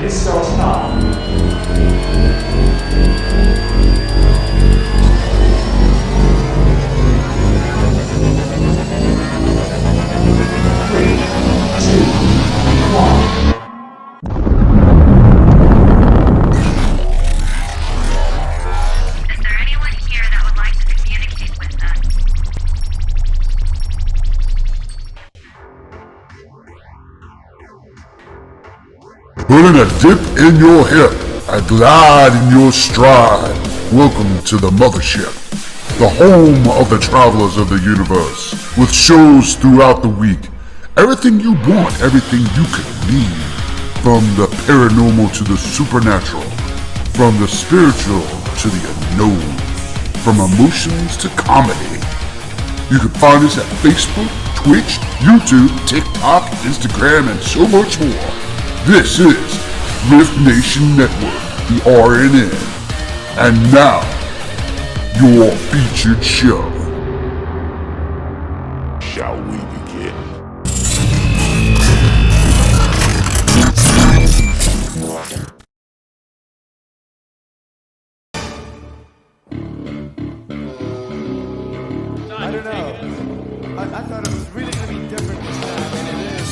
This starts now. 3, 2, 1. Is there anyone here that would like to communicate with us? Putting a dip in your hip, a glide in your stride. Welcome to the mothership, the home of the travelers of the universe, with shows throughout the week. Everything you want, everything you could need. From the paranormal to the supernatural, from the spiritual to the unknown, from emotions to comedy. You can find us at Facebook, Twitch, YouTube, TikTok, Instagram, and so much more. This is R.I.F.T Nation Network, the RNN. And now, your featured show. Shall we begin? I don't know. I thought it was really going to be different this time, and it is.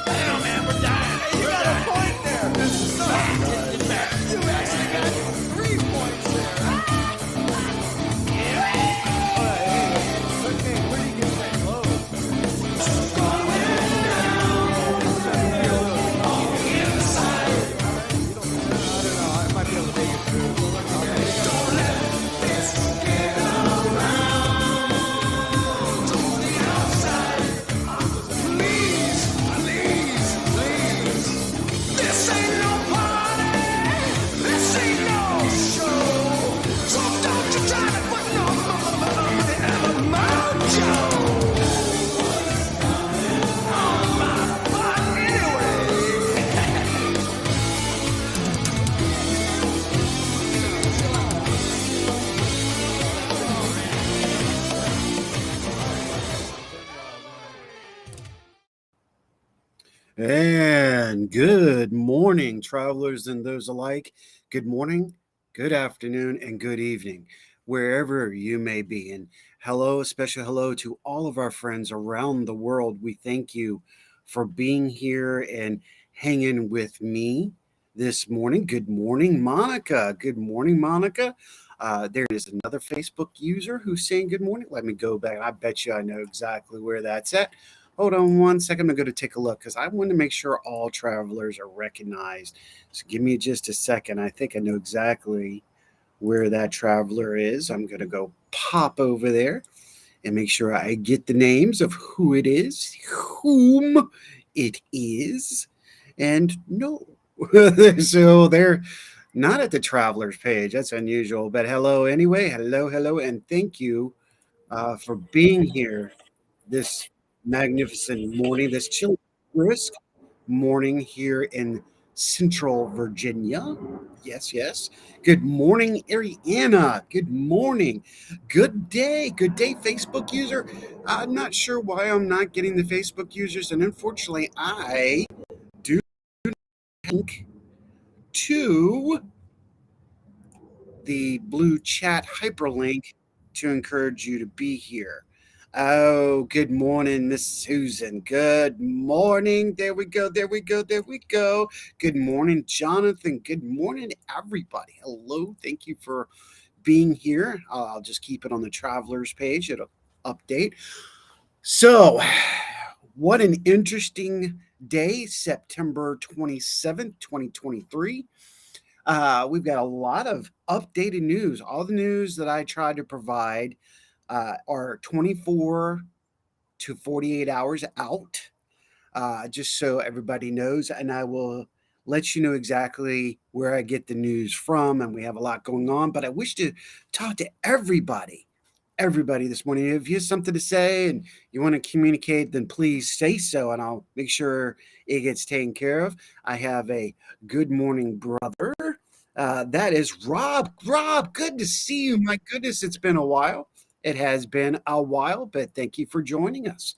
I don't know, man. We're dying. Hey, you got a point there. This is so You actually got 3 points there. All right, anyway. Okay, where do you get that clothes? I don't know. I might be able to make it through. And good morning, travelers and those alike. Good morning, good afternoon, and good evening, wherever you may be. And hello, special hello to all of our friends around the world. We thank you for being here and hanging with me this morning. Good morning, Monica. Good morning, Monica. There is another Facebook user who's saying good morning. Let me go back. I bet you I know exactly where that's at. Hold on one second. I'm going to take a look because I want to make sure all travelers are recognized. So give me just a second. I think I know exactly where that traveler is. I'm going to go pop over there and make sure I get the names of who it is, whom it is, and no. So they're not at the travelers page. That's unusual. But hello anyway. Hello, hello, and thank you for being here this magnificent morning, this chilly, brisk morning here in Central Virginia. Yes, yes. Good morning, Ariana. Good morning. Good day. Good day, Facebook user. I'm not sure why I'm not getting the Facebook users, and unfortunately, I do link to the blue chat hyperlink to encourage you to be here. Oh, good morning, Miss Susan. Good morning. There we go. There we go. There we go. Good morning, Jonathan. Good morning, everybody. Hello. Thank you for being here. I'll just keep it on the travelers page. It'll update. So, what an interesting day, September 27th, 2023. We've got a lot of updated news. All the news that I try to provide are 24 to 48 hours out, just so everybody knows. And I will let you know exactly where I get the news from. And we have a lot going on, but I wish to talk to everybody this morning. If you have something to say and you want to communicate, then please say so, and I'll make sure it gets taken care of. I have a good morning brother. That is Rob. Rob, good to see you. My goodness, it's been a while. It has been a while, but thank you for joining us.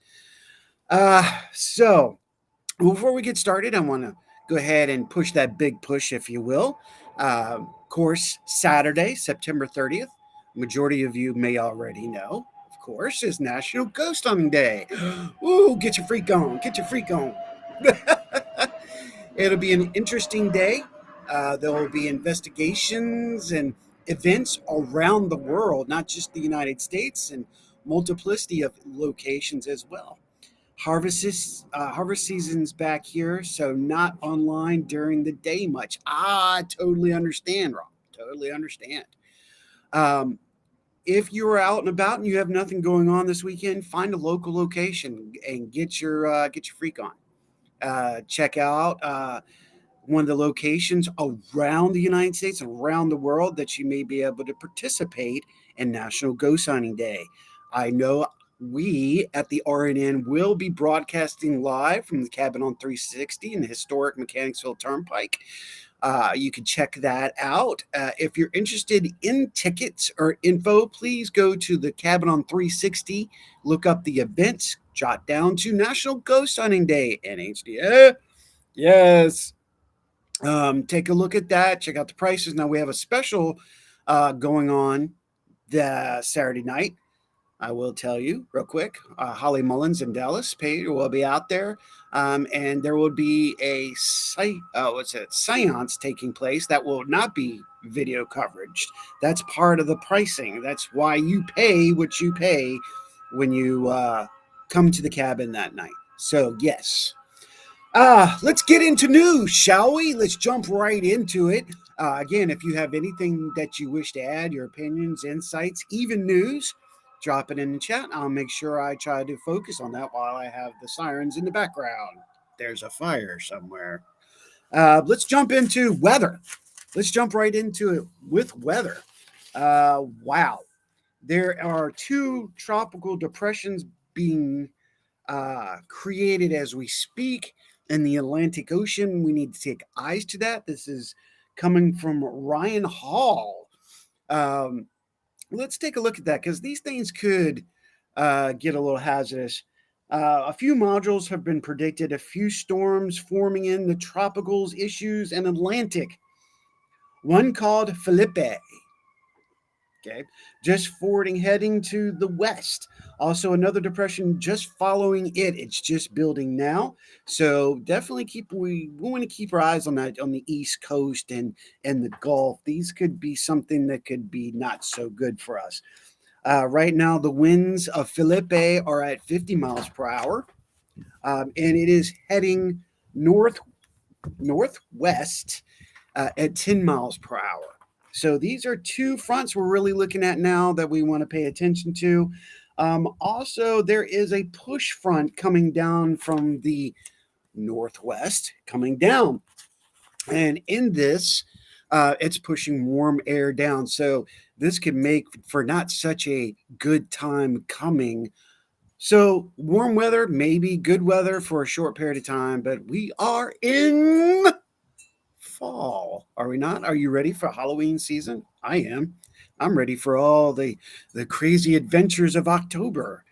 So Before we get started, I want to go ahead and push that big push, if you will. Of course, Saturday, September 30th, majority of you may already know, of course, is National Ghost Hunting Day. Ooh, get your freak on, get your freak on. It'll be an interesting day. There will be investigations and events around the world, not just the United States, and multiplicity of locations as well. Harvest season's back here, so not online during the day much. I totally understand, Rob. Totally understand. Um, if you are out and about and you have nothing going on this weekend, find a local location and get your freak on. Check out one of the locations around the United States, around the world that you may be able to participate in National Ghost Hunting Day. I know we at the RNN will be broadcasting live from the cabin on 360 in the historic Mechanicsville Turnpike. You can check that out. If you're interested in tickets or info, please go to the cabin on 360, look up the events, jot down to National Ghost Hunting Day, NHD. Yes. Take a look at that. Check out the prices. Now we have a special going on the Saturday night. I will tell you real quick. Holly Mullins in Dallas will be out there, and there will be a seance taking place that will not be video coverage. That's part of the pricing. That's why you pay what you pay when you come to the cabin that night. So yes. Let's get into news, shall we? Let's jump right into it. Again, if you have anything that you wish to add, your opinions, insights, even news, drop it in the chat. I'll make sure I try to focus on that while I have the sirens in the background. There's a fire somewhere. Let's jump into weather. Let's jump right into it with weather. Wow. There are two tropical depressions being created as we speak in the Atlantic Ocean. We need to take eyes to that. This is coming from Ryan Hall. Let's take a look at that because these things could get a little hazardous. A few modules have been predicted, a few storms forming in the tropicals issues and Atlantic. One called Felipe. Okay, just forwarding, heading to the west. Also, another depression just following it. It's just building now. So definitely we want to keep our eyes on that on the East Coast and the Gulf. These could be something that could be not so good for us. Right now, the winds of Felipe are at 50 miles per hour, and it is heading northwest at 10 miles per hour. So these are two fronts we're really looking at now that we want to pay attention to. Also, there is a push front coming down from the northwest, coming down. And in this, it's pushing warm air down. So this could make for not such a good time coming. So warm weather, maybe good weather for a short period of time, but we are in fall, are we not? Are you ready for Halloween season? I am. I'm ready for all the crazy adventures of October.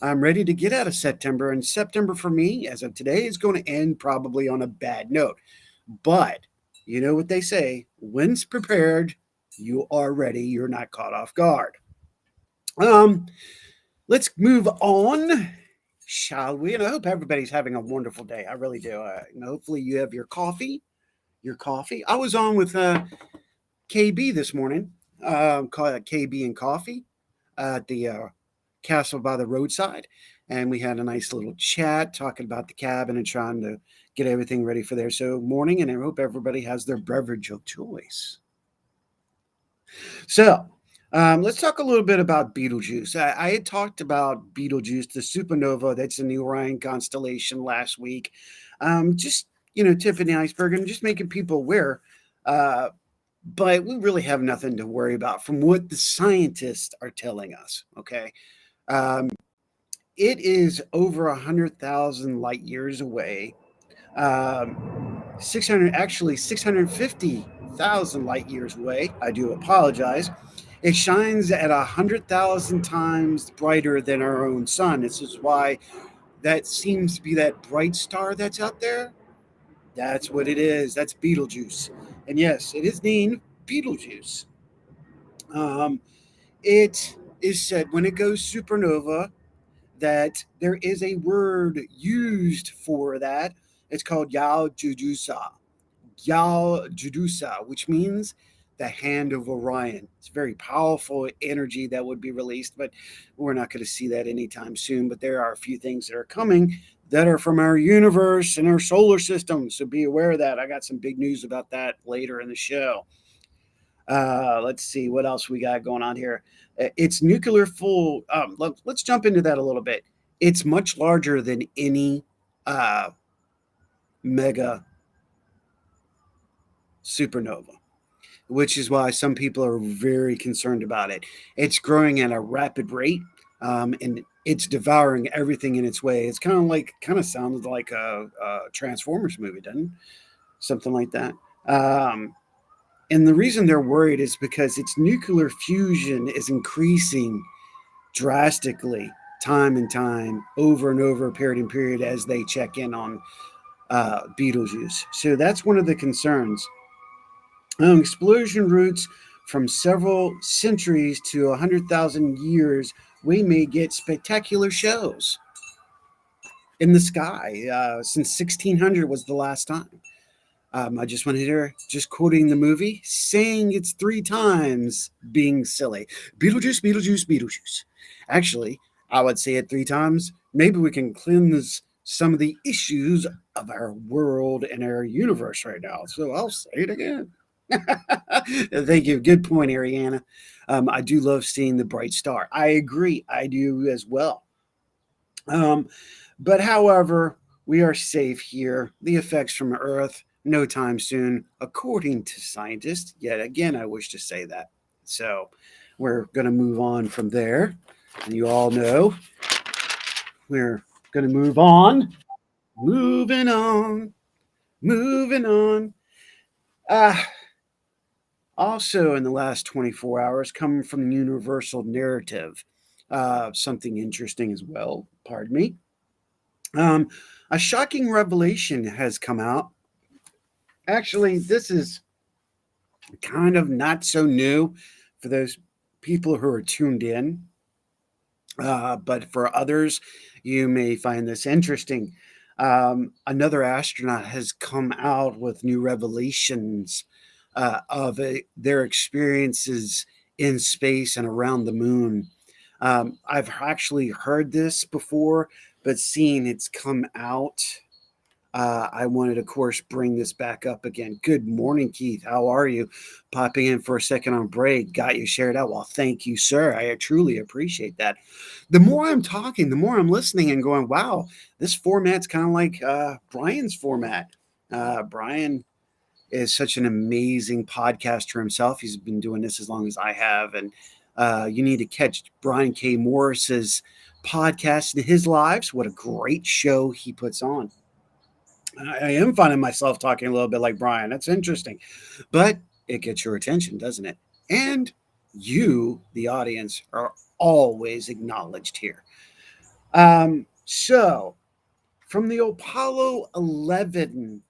I'm ready to get out of September, and September for me, as of today, is going to end probably on a bad note. But you know what they say: when's prepared, you are ready. You're not caught off guard. Let's move on, shall we? And I hope everybody's having a wonderful day. I really do. And hopefully, you have your coffee. I was on with KB this morning, called it KB and Coffee at the castle by the roadside. And we had a nice little chat talking about the cabin and trying to get everything ready for there. So morning, and I hope everybody has their beverage of choice. So let's talk a little bit about Betelgeuse. I had talked about Betelgeuse, the supernova that's in the Orion constellation last week. Just tip of the iceberg and just making people aware. But we really have nothing to worry about from what the scientists are telling us. Okay. It is over 100,000 light years away. 650,000 light years away. I do apologize. It shines at 100,000 times brighter than our own sun. This is why that seems to be that bright star that's out there. That's what it is. That's Betelgeuse. And yes, it is named Betelgeuse. Um, it is said when it goes supernova that there is a word used for that. It's called Yao Jujusa. Yao Judusa, which means the hand of Orion. It's very powerful energy that would be released, but we're not going to see that anytime soon. But there are a few things that are coming that are from our universe and our solar system. So be aware of that. I got some big news about that later in the show. Let's see what else we got going on here. It's nuclear full. Let's jump into that a little bit. It's much larger than any uh, mega supernova, which is why some people are very concerned about it. It's growing at a rapid rate, and it's devouring everything in its way. It's kind of sounds like a Transformers movie, doesn't it? Something like that. And the reason they're worried is because its nuclear fusion is increasing drastically, time and time, over and over, period and period, as they check in on Betelgeuse. So that's one of the concerns. Explosion routes from several centuries to 100,000 years, we may get spectacular shows in the sky since 1600 was the last time. I just wanted to hear, just quoting the movie, saying it's 3 times being silly. Beetlejuice, Beetlejuice, Beetlejuice. Actually, I would say it 3 times. Maybe we can cleanse some of the issues of our world and our universe right now. So I'll say it again. Thank you. Good point, Ariana. I do love seeing the bright star. I agree. I do as well. Um, but however, we are safe here. The effects from Earth, no time soon, according to scientists. Yet again, I wish to say that. So we're going to move on from there. And you all know we're going to move on. Moving on. Moving on. Uh, Also, in the last 24 hours, coming from the universal narrative, something interesting as well. Pardon me. Um, a shocking revelation has come out. Actually, this is kind of not so new for those people who are tuned in, but for others, you may find this interesting. Another astronaut has come out with new revelations their experiences in space and around the moon. I've actually heard this before, but seeing it's come out, I wanted, of course, bring this back up again. Good morning, Keith. How are you? Popping in for a second on break. Got you shared out. Well, thank you, sir. I truly appreciate that. The more I'm talking, the more I'm listening and going, wow, this format's kind of like Brian's format. Brian is such an amazing podcaster himself. He's been doing this as long as I have. And you need to catch Brian K. Morris's podcast and his lives. What a great show he puts on. I am finding myself talking a little bit like Brian. That's interesting. But it gets your attention, doesn't it? And you, the audience, are always acknowledged here. So, from the Apollo 11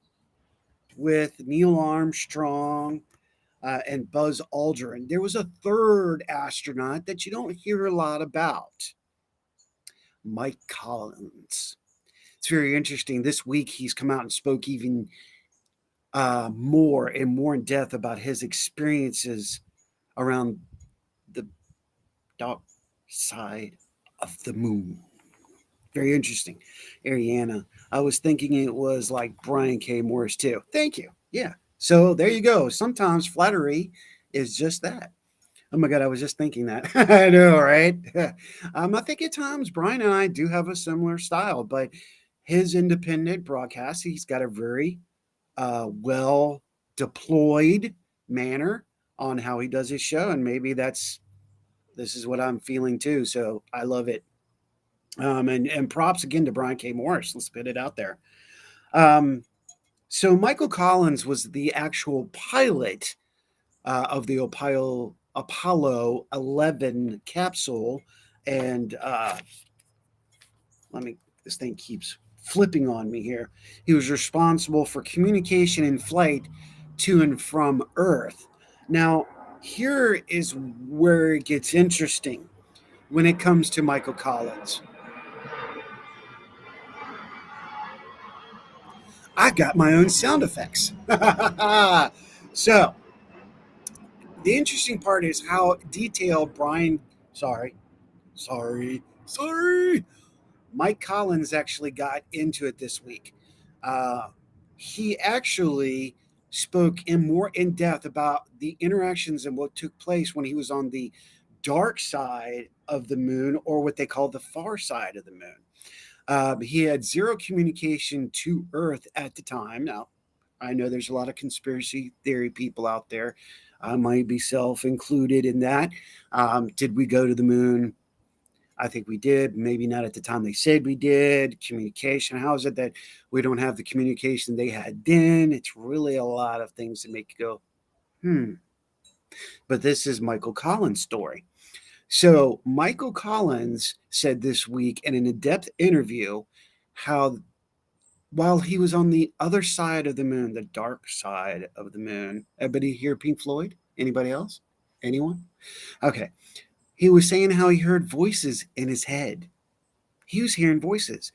with Neil Armstrong and Buzz Aldrin, there was a third astronaut that you don't hear a lot about, Mike Collins. It's very interesting. This week, he's come out and spoke even more and more in depth about his experiences around the dark side of the moon. Very interesting. Ariana, I was thinking it was like Brian K. Morris too. Thank you. Yeah. So there you go. Sometimes flattery is just that. Oh my God, I was just thinking that. I know, right? I think at times Brian and I do have a similar style, but his independent broadcast, he's got a very well deployed manner on how he does his show. And maybe this is what I'm feeling too. So I love it. And props again to Brian K. Morris. Let's put it out there. Um, so Michael Collins was the actual pilot of the Apollo 11 capsule. And let me This thing keeps flipping on me here. He was responsible for communication in flight to and from Earth. Now, here is where it gets interesting when it comes to Michael Collins. I got my own sound effects. So, the interesting part is how detailed sorry, Mike Collins actually got into it this week. Uh, he actually spoke in more in depth about the interactions and what took place when he was on the dark side of the moon, or what they call the far side of the moon. He had zero communication to Earth at the time. Now, I know there's a lot of conspiracy theory people out there. I might be self included in that. Did we go to the moon? I think we did. Maybe not at the time they said we did. Communication. How is it that we don't have the communication they had then? It's really a lot of things that make you go, hmm. But this is Michael Collins' story. So, Michael Collins said this week in an in depth interview how while he was on the other side of the moon, the dark side of the moon, everybody hear Pink Floyd? Anybody else? Anyone? Okay. He was saying how he heard voices in his head. He was hearing voices.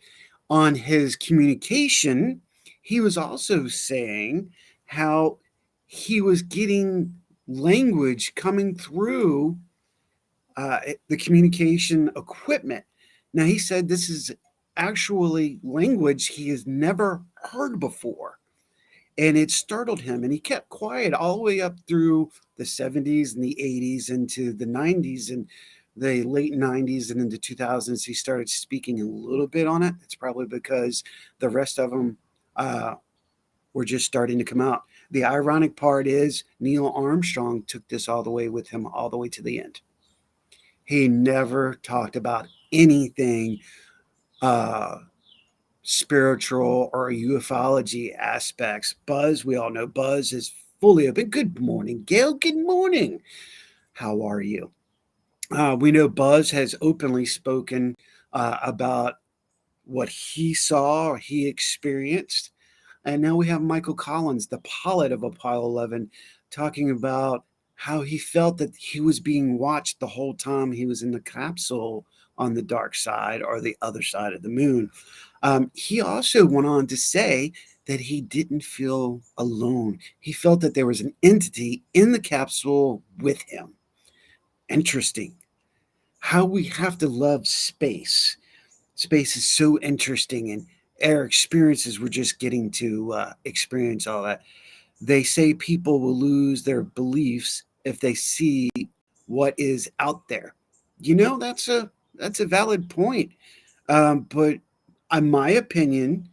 On his communication, he was also saying how he was getting language coming through the communication equipment. Now, he said this is actually language he has never heard before. And it startled him, and he kept quiet all the way up through the 70s and the 80s into the 90s and the late 90s and into 2000s. He started speaking a little bit on it. It's probably because the rest of them were just starting to come out. The ironic part is Neil Armstrong took this all the way with him all the way to the end. He never talked about anything spiritual or ufology aspects. Buzz, we all know Buzz is fully open. Good morning, Gail. Good morning. How are you? We know Buzz has openly spoken about what he saw or he experienced. And now we have Michael Collins, the pilot of Apollo 11, talking about how he felt that he was being watched the whole time he was in the capsule on the dark side or the other side of the moon. He also went on to say that he didn't feel alone. He felt that there was an entity in the capsule with him. Interesting. How we have to love space. Space is so interesting, and our experiences, we're just getting to experience all that. They say people will lose their beliefs if they see what is out there. You know, that's a valid point. But in my opinion,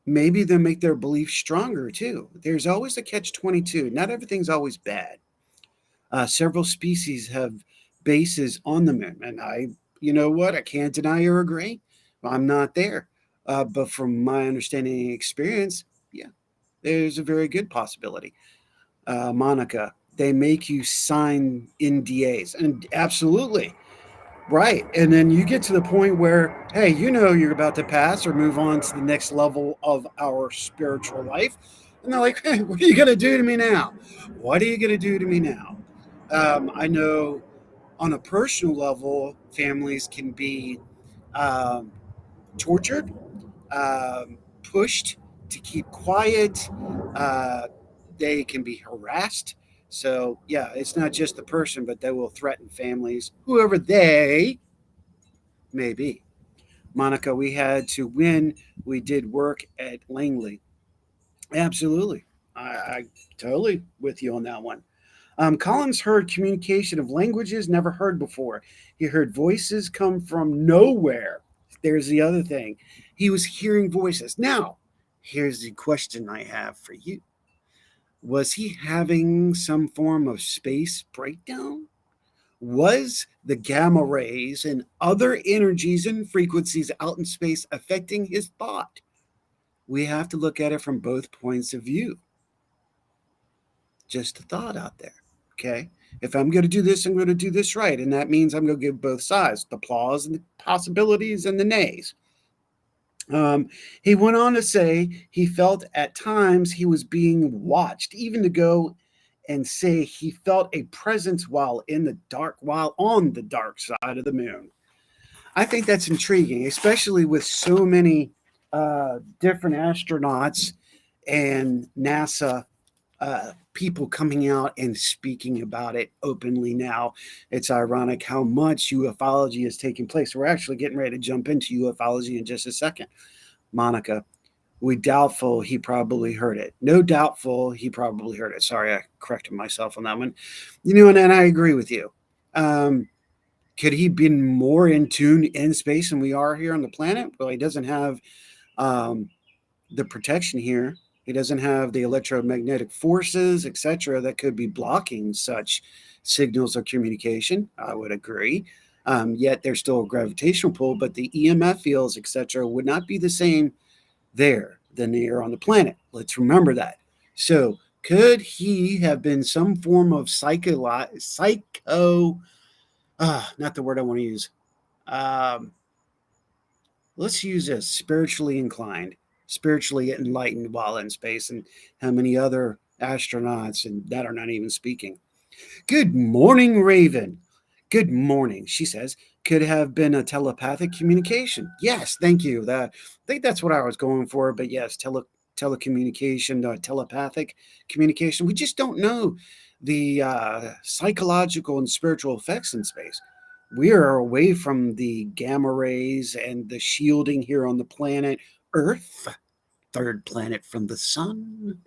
maybe they'll make their belief stronger too. There's always a catch 22. Not everything's always bad. Several species have bases on the moon, and you know what? I can't deny or agree. I'm not there. But from my understanding and experience, yeah, there's a very good possibility. Monica, they make you sign NDAs, and absolutely. Right. And then you get to the point where, hey, you know you're about to pass or move on to the next level of our spiritual life. And they're like, hey, what are you going to do to me now? What are you going to do to me now? I know on a personal level, families can be um, tortured, pushed to keep quiet. Uh, they can be harassed. So, yeah, it's not just the person, but they will threaten families, whoever they may be. Monica, we had to win. We did work at Langley. Absolutely. I totally with you on that one. Collins heard communication of languages never heard before. He heard voices come from nowhere. There's the other thing. He was hearing voices. Now, here's the question I have for you. Was he having some form of space breakdown? Was the gamma rays and other energies and frequencies out in space affecting his thought? We have to look at it from both points of view. Just a thought out there. Okay. If I'm going to do this, I'm going to do this right. And that means I'm going to give both sides the applause and the possibilities and the nays. Um, he went on to say he felt at times he was being watched, even to go and say he felt a presence while on the dark side of the moon. I think that's intriguing, especially with so many different astronauts and NASA people coming out and speaking about it openly now. It's ironic how much ufology is taking place. We're actually getting ready to jump into ufology in just a second. Monica, we doubtful he probably heard it. No doubtful he probably heard it. Sorry, I corrected myself on that one. And I agree with you. Um, could he been more in tune in space than we are here on the planet? Well, he doesn't have um, the protection here. He doesn't have the electromagnetic forces, etc., that could be blocking such signals of communication. I would agree. Yet there's still a gravitational pull, but the EMF fields, etc., would not be the same there than they are on the planet. Let's remember that. So, could he have been some form of not the word I want to use. Um, let's use this spiritually inclined, spiritually enlightened while in space, and how many other astronauts and that are not even speaking. Good morning, Raven. Good morning, she says. Could have been a telepathic communication. Yes, thank you. I think that's what I was going for, but yes, telecommunication, telepathic communication. We just don't know the psychological and spiritual effects in space. We are away from the gamma rays and the shielding here on the planet Earth, third planet from the sun.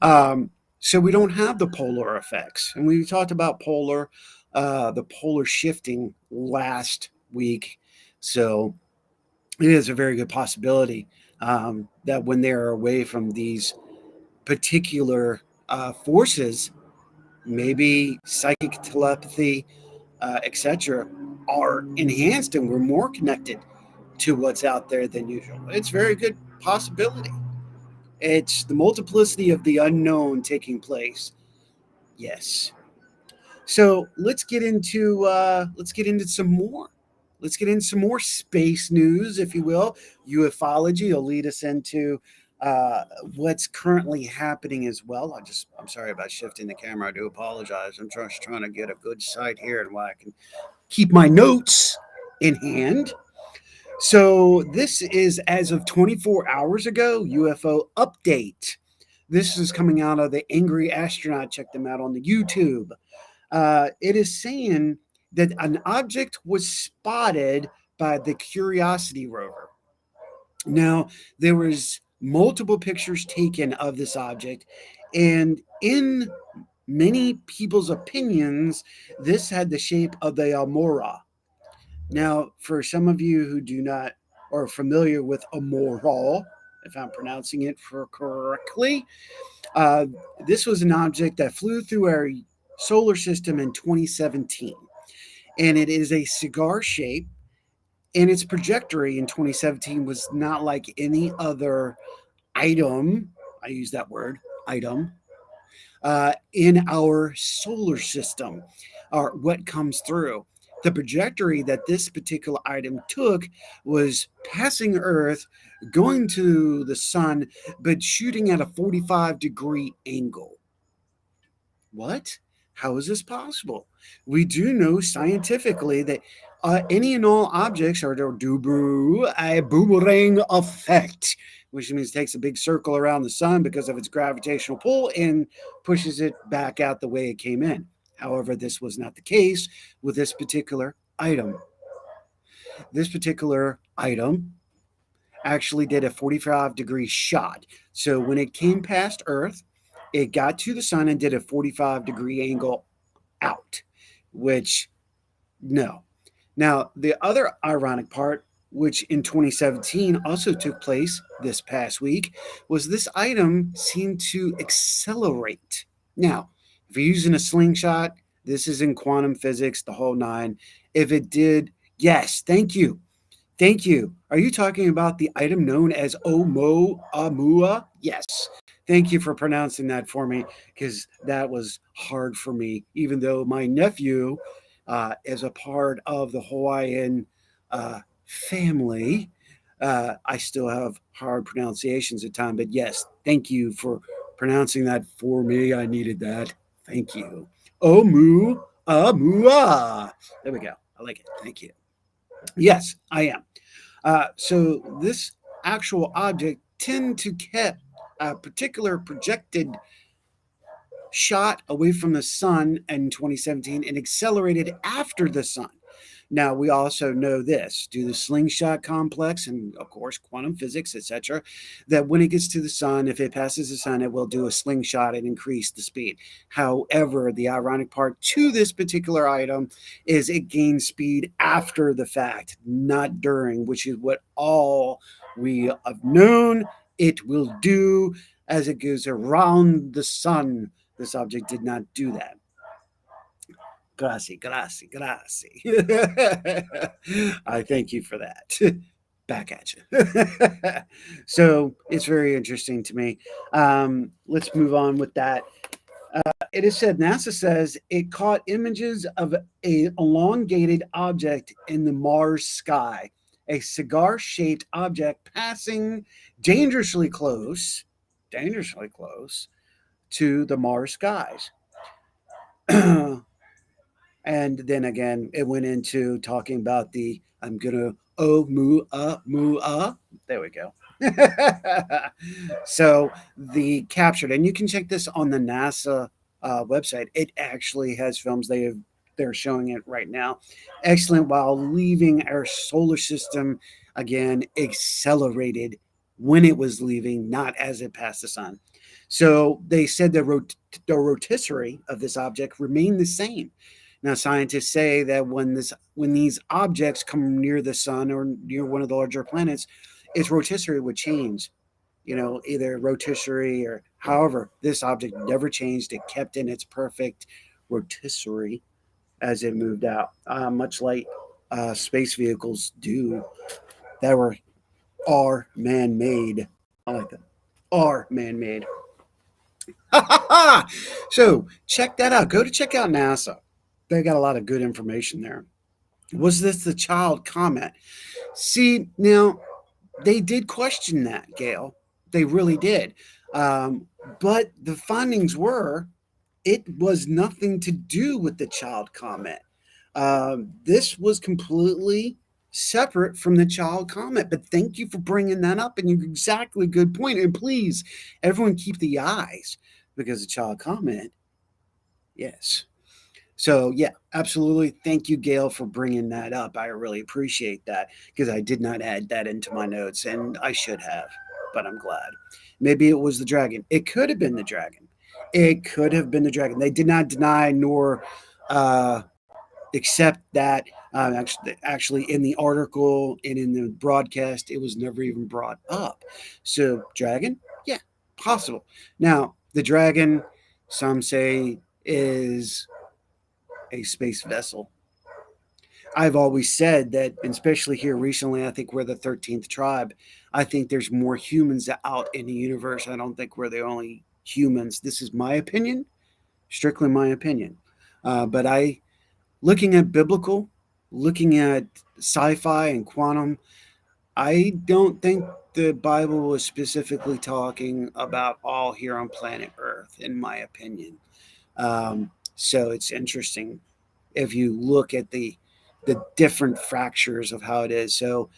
um, so we don't have the polar effects. And we talked about the polar shifting last week. So it is a very good possibility that when they're away from these particular forces, maybe psychic telepathy, etc., are enhanced and we're more connected to what's out there than usual. It's a very good possibility. It's the multiplicity of the unknown taking place. Yes. So let's get into some more. Let's get into some more space news, if you will. Ufology will lead us into uh, what's currently happening as well. I'm sorry about shifting the camera. I do apologize. I'm just trying to get a good sight here and why I can keep my notes in hand. So this is as of 24 hours ago, UFO update. This is coming out of the Angry Astronaut. Check them out on the YouTube. It is saying that an object was spotted by the Curiosity rover. Now, there was multiple pictures taken of this object, and in many people's opinions, this had the shape of the Amora. Now, for some of you who do not are familiar with Amoral, if I'm pronouncing it correctly, uh, this was an object that flew through our solar system in 2017, and it is a cigar shape. And its trajectory in 2017 was not like any other item. I use that word, item, in our solar system, or what comes through. The trajectory that this particular item took was passing Earth, going to the sun, but shooting at a 45-degree angle. What? How is this possible? We do know scientifically that any and all objects are do a boomerang effect, which means it takes a big circle around the sun because of its gravitational pull and pushes it back out the way it came in. However, this was not the case with this particular item. This particular item actually did a 45-degree shot. So when it came past Earth, it got to the sun and did a 45-degree angle out, which no. Now, the other ironic part, which in 2017 also took place this past week, was this item seemed to accelerate. Now, if you're using a slingshot, this is in quantum physics, the whole nine. If it did, yes, thank you. Thank you. Are you talking about the item known as Oumuamua? Yes. Thank you for pronouncing that for me because that was hard for me, even though my nephew is a part of the Hawaiian family. I still have hard pronunciations at times, but yes, thank you for pronouncing that for me. I needed that. Thank you. Omu Amua. There we go. I like it. Thank you. Yes, I am. So this actual object tend to keep a particular projected shot away from the sun in 2017 and accelerated after the sun. Now, we also know this due to the slingshot complex and, of course, quantum physics, etc., that when it gets to the sun, if it passes the sun, it will do a slingshot and increase the speed. However, the ironic part to this particular item is it gains speed after the fact, not during, which is what all we have known it will do as it goes around the sun. This object did not do that. Grazie, grazie, grazie. I thank you for that. Back at you. So it's very interesting to me. Let's move on with that. It is said NASA says it caught images of a elongated object in the Mars sky, a cigar-shaped object passing dangerously close to the Mars skies. And then again, it went into talking about the I'm gonna moo There we go. So the captured, and you can check this on the NASA website. It actually has films. They're showing it right now. Excellent. While leaving our solar system again, accelerated when it was leaving, not as it passed the sun. So they said the rotisserie of this object remained the same. Now, scientists say that when these objects come near the sun or near one of the larger planets, its rotisserie would change. Either rotisserie or however, this object never changed. It kept in its perfect rotisserie as it moved out, much like space vehicles do that are man-made. I like that. Are man-made. So check that out. Go to check out NASA. They got a lot of good information there. Was this the child comment? See, now they did question that, Gail. They really did. But the findings were it was nothing to do with the child comment. This was completely separate from the child comment. But thank you for bringing that up. And you're exactly good point. And please, everyone keep the eyes because the child comment, yes. So, yeah, absolutely. Thank you, Gail, for bringing that up. I really appreciate that because I did not add that into my notes and I should have, but I'm glad. Maybe it was the dragon. It could have been the dragon. It could have been the dragon. They did not deny nor uh, accept that. Actually, in the article and in the broadcast, it was never even brought up. So, dragon? Yeah, possible. Now, the dragon, some say, is a space vessel. I've always said that, and especially here recently, I think we're the 13th tribe. I think there's more humans out in the universe. I don't think we're the only humans. This is my opinion, strictly my opinion. But looking at biblical, looking at sci-fi and quantum, I don't think the Bible was specifically talking about all here on planet Earth, in my opinion. So it's interesting if you look at the different fractures of how it is. So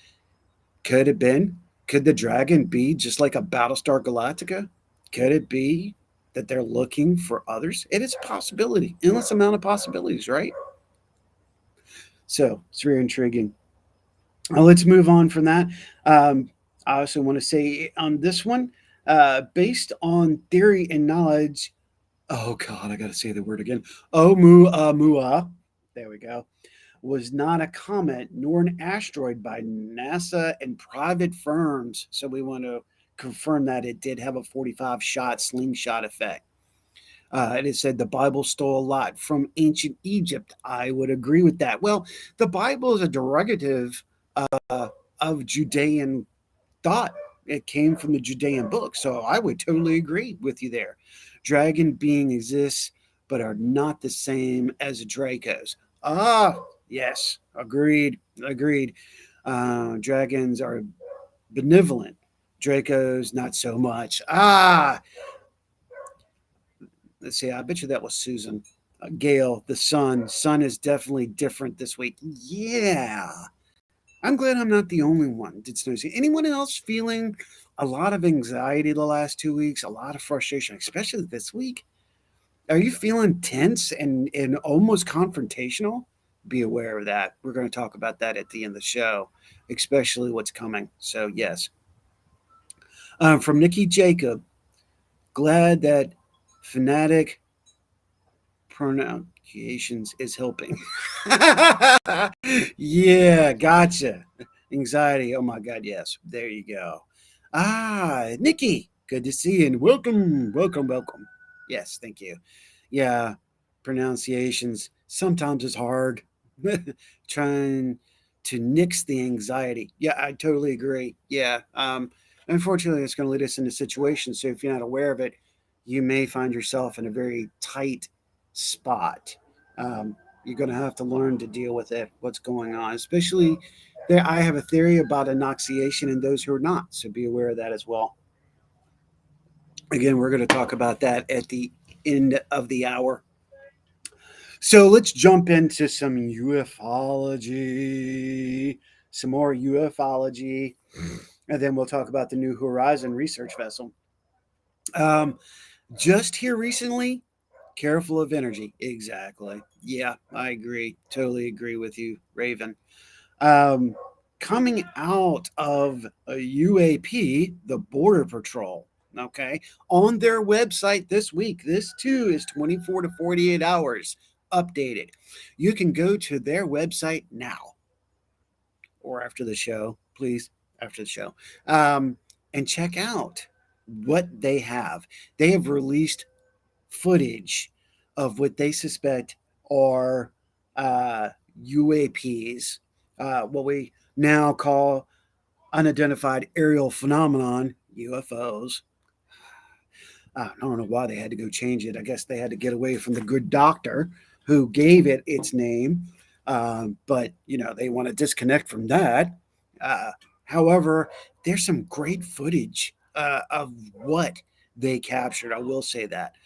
could the dragon be just like a Battlestar Galactica? Could it be that they're looking for others? It is a possibility, endless amount of possibilities, right? So it's very intriguing. Let's move on from that. I also want to say on this one, based on theory and knowledge, oh God, I got to say the word again. Oumuamua, there we go, was not a comet nor an asteroid by NASA and private firms. So we want to confirm that it did have a 45 shot slingshot effect. It is said the Bible stole a lot from ancient Egypt. I would agree with that. Well, the Bible is a derivative of Judean thought. It came from the Judean book. So I would totally agree with you there. Dragon being exists, but are not the same as Dracos. Ah, yes, agreed. Dragons are benevolent. Draco's not so much. Let's see. I bet you that was Susan. Gail, the sun. Sun is definitely different this week. Yeah. I'm glad I'm not the only one. Did Snow see anyone else feeling a lot of anxiety the last 2 weeks, a lot of frustration, especially this week? Are you feeling tense and almost confrontational? Be aware of that. We're going to talk about that at the end of the show, especially what's coming. So, yes. From Nikki Jacob, glad that Fanatic pronunciations is helping. Yeah, gotcha. Anxiety. Oh my God, yes. There you go. Nikki, good to see you and welcome, welcome, welcome. Yes, thank you. Yeah, pronunciations sometimes is hard. Trying to nix the anxiety. Yeah, I totally agree. Yeah. Unfortunately, it's going to lead us into situations. So if you're not aware of it, you may find yourself in a very tight spot. You're going to have to learn to deal with it, what's going on, especially there. I have a theory about annunciation and those who are not. So be aware of that as well. Again, we're going to talk about that at the end of the hour. So let's jump into some ufology, some more ufology, and then we'll talk about the New Horizon research vessel. Um, just here recently, careful of energy. Exactly. Yeah, I agree. Totally agree with you, Raven. Um, Coming out of a UAP, the Border Patrol, okay, on their website this week. This too is 24 to 48 hours updated. You can go to their website now or after the show, please, after the show, and check out what they have. They have released footage of what they suspect are uh, UAPs, what we now call unidentified aerial phenomenon, UFOs. I don't know why they had to go change it. I guess they had to get away from the good doctor who gave it its name. But, they want to disconnect from that. Uh, However, there's some great footage of what they captured. I will say that.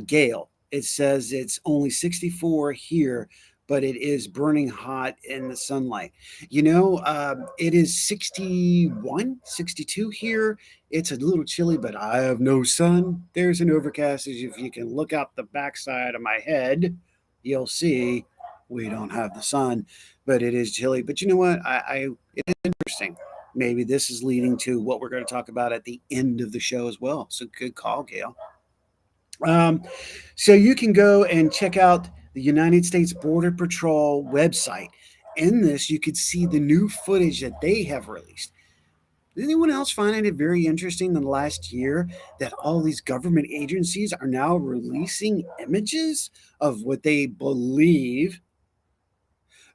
Gale, it says it's only 64 here, but it is burning hot in the sunlight. It is 61, 62 here. It's a little chilly, but I have no sun. There's an overcast. As if you can look out the backside of my head, you'll see we don't have the sun, but it is chilly. But you know what? It is interesting. Maybe this is leading to what we're going to talk about at the end of the show as well. So good call, Gail. Um, so you can go and check out the United States Border Patrol website. In this, you could see the new footage that they have released. Does anyone else find it very interesting in the last year that all these government agencies are now releasing images of what they believe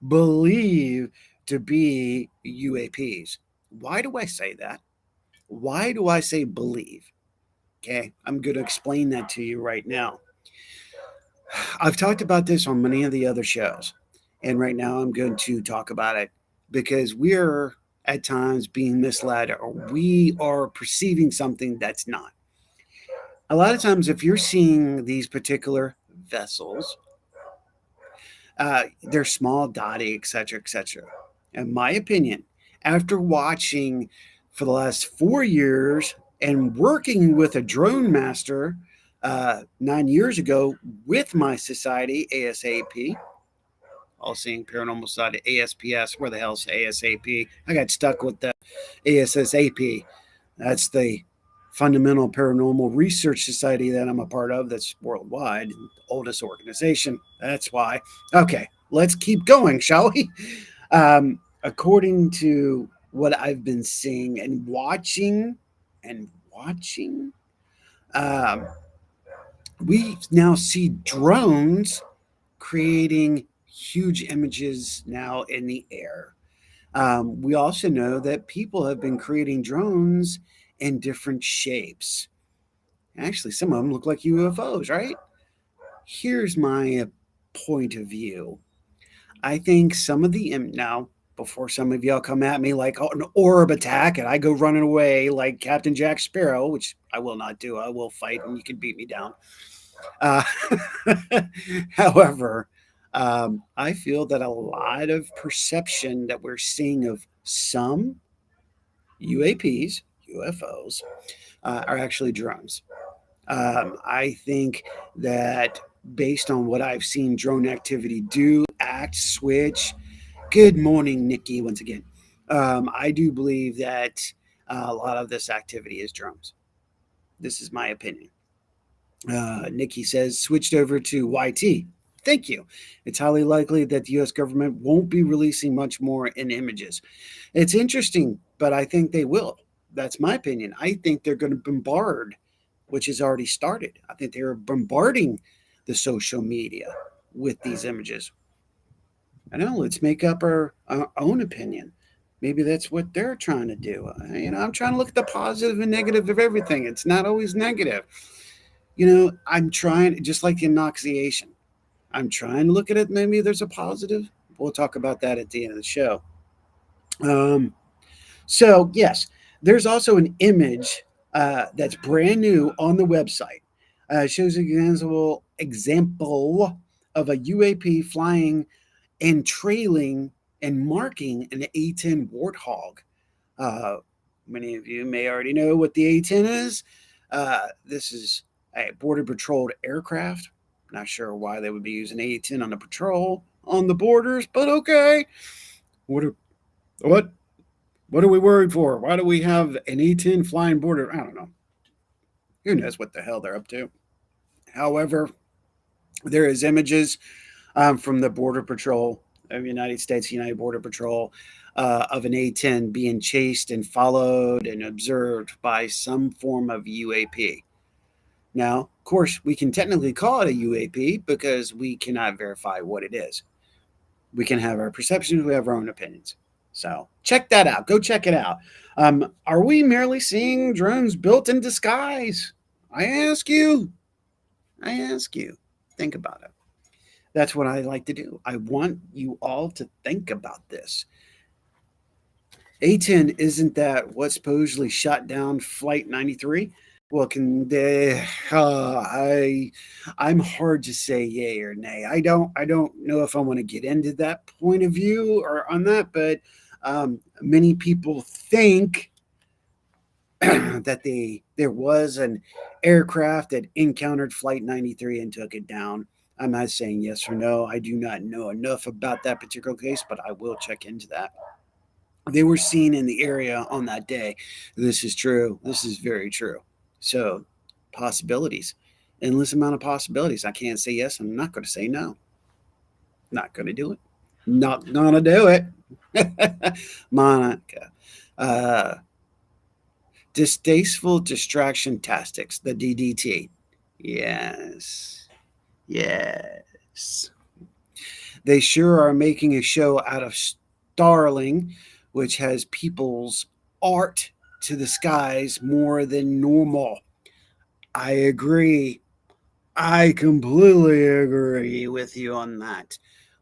to be UAPs? Why do I say that? Why do I say believe? Okay, I'm going to explain that to you right now. I've talked about this on many of the other shows, and right now I'm going to talk about it because we're at times being misled or we are perceiving something that's not. A lot of times, if you're seeing these particular vessels, they're small, dotty, etc., etc. In my opinion, after watching for the last 4 years and working with a drone master 9 years ago with my society, ASAP, All Seeing Paranormal Society, ASPS, where the hell's ASAP? I got stuck with the ASSAP. That's the Fundamental Paranormal Research Society that I'm a part of, that's worldwide, oldest organization. That's why. Okay, let's keep going, shall we? According to what I've been seeing and watching, um, we now see drones creating huge images now in the air. We also know that people have been creating drones in different shapes. Actually, some of them look like UFOs, right? Here's my point of view. I think some of the now before some of y'all come at me like an orb attack and I go running away like Captain Jack Sparrow, which I will not do. I will fight and you can beat me down. Uh, however, I feel that a lot of perception that we're seeing of some UAPs, UFOs, are actually drones. I think that based on what I've seen drone activity do, act, switch. Good morning, Nikki, once again. I do believe that a lot of this activity is drones. This is my opinion. Nikki says, switched over to YT. Thank you. It's highly likely that the US government won't be releasing much more in images. It's interesting, but I think they will. That's my opinion. I think they're going to bombard, which has already started. I think they're bombarding the social media with these images. I know, let's make up our own opinion. Maybe that's what they're trying to do. I'm trying to look at the positive and negative of everything. It's not always negative. I'm trying, just like the innoxiation, I'm trying to look at it. Maybe there's a positive. We'll talk about that at the end of the show. So, yes, there's also an image that's brand new on the website. It shows an example of a UAP flying and trailing and marking an A-10 Warthog. Uh, Many of you may already know what the A-10 is. This is a Border Patrol aircraft. Not sure why they would be using A-10 on the patrol on the borders, but okay. What are we worried for? Why do we have an A-10 flying border? I don't know. Who knows what the hell they're up to? However, there is images from the Border Patrol of the United States, United Border Patrol, of an A-10 being chased and followed and observed by some form of UAP. Now, of course, we can technically call it a UAP because we cannot verify what it is. We can have our perceptions, we have our own opinions. So check that out. Go check it out. Are we merely seeing drones built in disguise? I ask you. Think about it. That's what I like to do. I want you all to think about this. A-10, isn't that what supposedly shot down Flight 93? Well, I'm hard to say yay or nay. I don't know if I want to get into that point of view or on that, but many people think that there was an aircraft that encountered Flight 93 and took it down. I'm not saying yes or no. I do not know enough about that particular case, but I will check into that. They were seen in the area on that day. This is true. This is very true. So, possibilities. Endless amount of possibilities. I can't say yes. I'm not going to say no. Not going to do it. Not going to do it. Monica. Distasteful distraction tactics, the DDT. Yes. They sure are making a show out of Starling, which has people's art to the skies more than normal. I agree. I completely agree with you on that.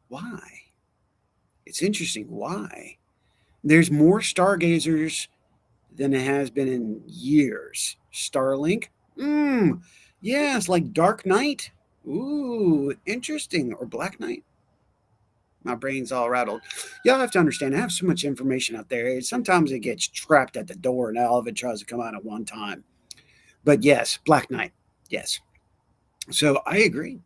Why? It's interesting. Why? There's more stargazers than it has been in years. Starlink? Yeah, it's like Dark Knight. Ooh, interesting. Or Black Knight. My brain's all rattled. Y'all have to understand, I have so much information out there. Sometimes it gets trapped at the door and all of it tries to come out at one time. But yes, Black Knight. Yes. So I agree.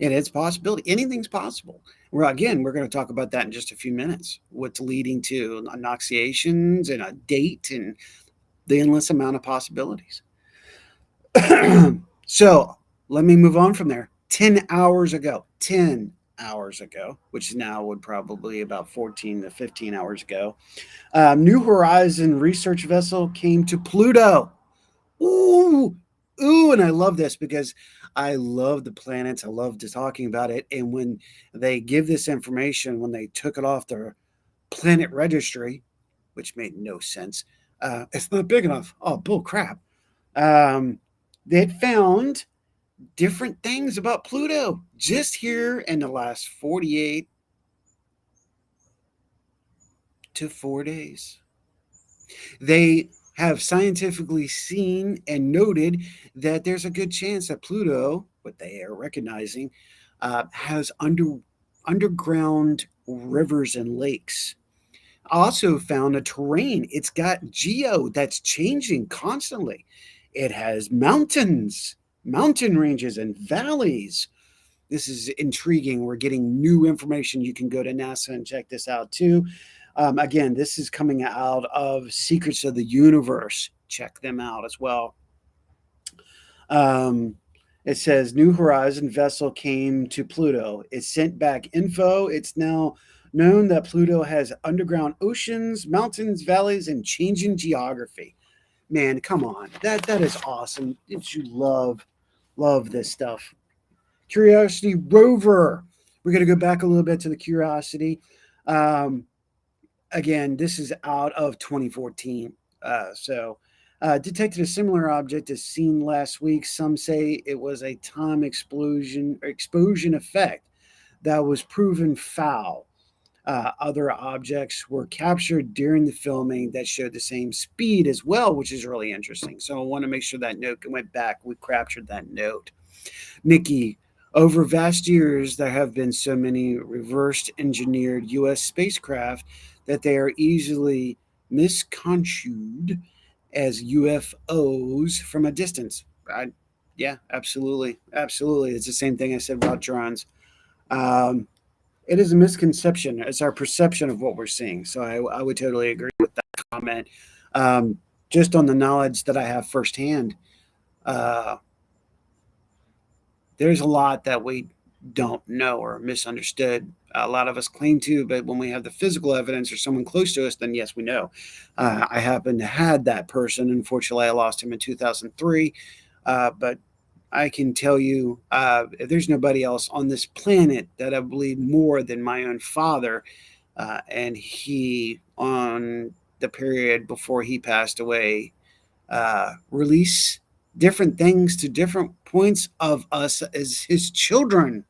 And it's a possibility. Anything's possible. We're going to talk about that in just a few minutes. What's leading to annunciations and a date and the endless amount of possibilities. So let me move on from there. 10 hours ago, which now would probably about 14 to 15 hours ago, New Horizon research vessel came to Pluto. Ooh, and I love this because I love the planets. I love talking about it. And when they give this information, when they took it off the planet registry, which made no sense, it's not big enough. Oh, bull crap. They found different things about Pluto just here in the last 48 to 4 days. They have scientifically seen and noted that there's a good chance that Pluto, what they are recognizing, has underground rivers and lakes. Also found a terrain. It's got geo that's changing constantly. It has mountains, mountain ranges, and valleys. This is intriguing. We're getting new information. You can go to NASA and check this out too. Again, this is coming out of Secrets of the Universe. Check them out as well. Um, it says New Horizon vessel came to Pluto. It sent back info. It's now known that Pluto has underground oceans, mountains, valleys, and changing geography. Man, come on. That is awesome. Didn't you love this stuff? Curiosity rover. We're going to go back a little bit to the Curiosity. Um, Again, this is out of 2014. Detected a similar object as seen last week. Some say it was a time explosion effect that was proven foul. Other objects were captured during the filming that showed the same speed as well, which is really interesting. So I want to make sure that note went back. We captured that note. Nikki, over vast years, there have been so many reversed engineered U.S. spacecraft that they are easily misconstrued as UFOs from a distance. Yeah, absolutely. Absolutely. It's the same thing I said about drones. Um, it is a misconception. It's our perception of what we're seeing. So I would totally agree with that comment. Um, just on the knowledge that I have firsthand, uh, there's a lot that we don't know or misunderstood. A lot of us claim to, but when we have the physical evidence or someone close to us, then yes, we know. I happen to had that person. Unfortunately, I lost him in 2003. But I can tell you, there's nobody else on this planet that I believe more than my own father. And he, on the period before he passed away, release different things to different points of us as his children.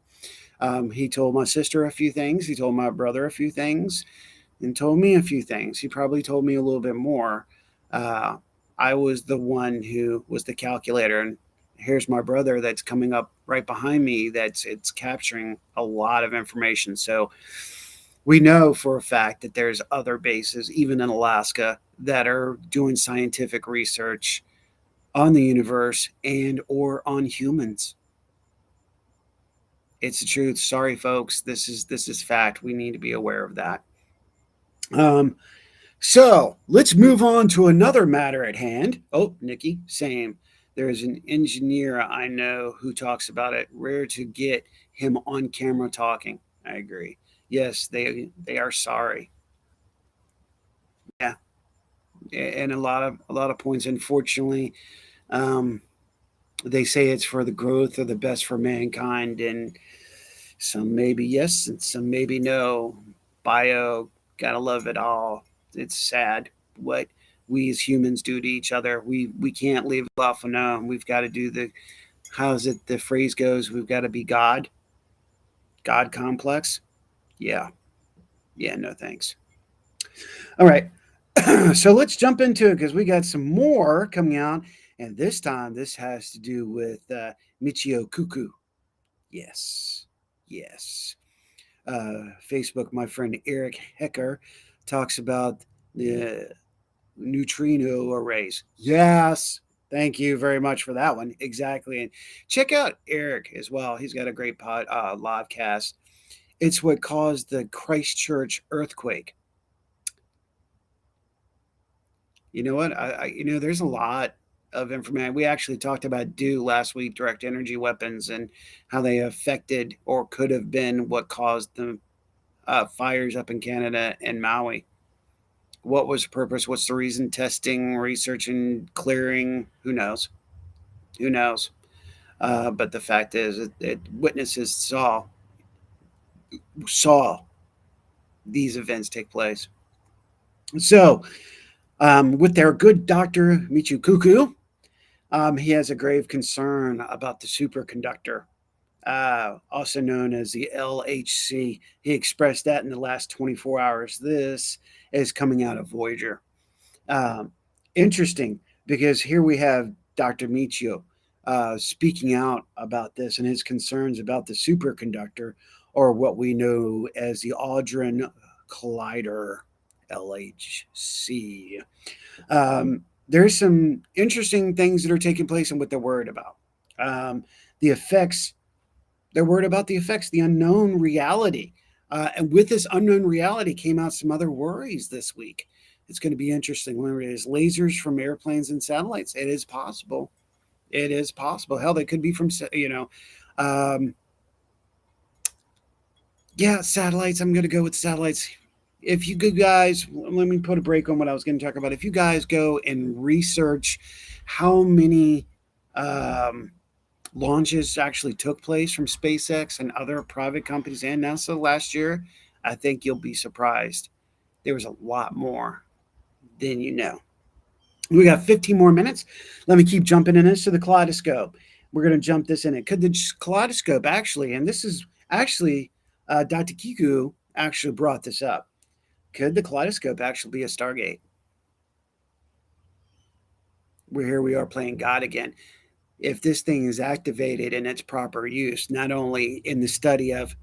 He told my sister a few things. He told my brother a few things, and told me a few things. He probably told me a little bit more. Uh, I was the one who was the calculator, and here's my brother that's coming up right behind me. It's capturing a lot of information. So we know for a fact that there's other bases, even in Alaska, that are doing scientific research on the universe and or on humans. It's the truth. Sorry, folks. This is fact. We need to be aware of that. Um, so let's move on to another matter at hand. Oh, Nikki, same. There is an engineer I know who talks about it. Rare to get him on camera talking. I agree. Yes, they are sorry. Yeah, and a lot of points. Unfortunately, um, they say it's for the growth or the best for mankind, and some maybe yes and some maybe no. Bio, gotta love it all. It's sad what we as humans do to each other. We can't leave it off alone. We've got to do the how's it the phrase goes, we've got to be God complex. Yeah. Yeah, no thanks. All right. So let's jump into it because we got some more coming out. And this time, this has to do with Michio Kuku. Yes. Yes. Facebook, my friend Eric Hecker talks about the neutrino arrays. Yes. Thank you very much for that one. Exactly. And check out Eric as well. He's got a great podcast. It's what caused the Christchurch earthquake. You know what? There's a lot of information. We actually talked about last week, direct energy weapons, and how they affected or could have been what caused the fires up in Canada and Maui. What was the purpose? What's the reason? Testing, researching, clearing? Who knows? Who knows? But the fact is, witnesses saw these events take place. So, with their good doctor Michio Kuku, he has a grave concern about the superconductor. also known as the LHC. He expressed that in the last 24 hours. This is coming out of Voyager. Um, Interesting, because here we have Dr. Michio speaking out about this and his concerns about the superconductor, or what we know as the Hadron Collider, LHC. There's some interesting things that are taking place and what they're worried about. The effects, they're worried about the effects, the unknown reality. And with this unknown reality came out some other worries this week. It's going to be interesting. When it is lasers from airplanes and satellites, it is possible. It is possible. Hell, they could be from, um, yeah, satellites. I'm going to go with satellites. If you guys, let me put a break on what I was going to talk about. If you guys go and research how many um, launches actually took place from SpaceX and other private companies and NASA last year, I think you'll be surprised. There was a lot more than you know. We got 15 more minutes. Let me keep jumping in this to the kaleidoscope. We're going to jump this in it. Could the kaleidoscope actually, and this is actually, Dr. Kiku actually brought this up. Could the kaleidoscope actually be a Stargate? Here we are playing God again. If this thing is activated in its proper use, not only in the study of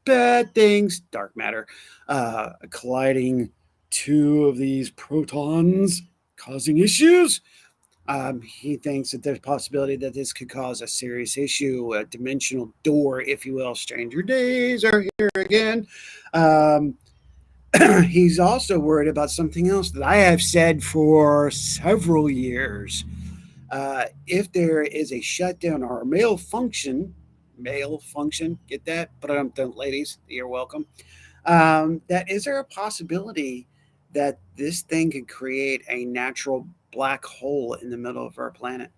bad things, dark matter, colliding two of these protons, causing issues. He thinks that there's a possibility that this could cause a serious issue, a dimensional door, if you will. Stranger days are here again. He's also worried about something else that I have said for several years. If there is a shutdown or a malfunction, get that? But don't, ladies, you're welcome. That is there a possibility that this thing could create a natural black hole in the middle of our planet?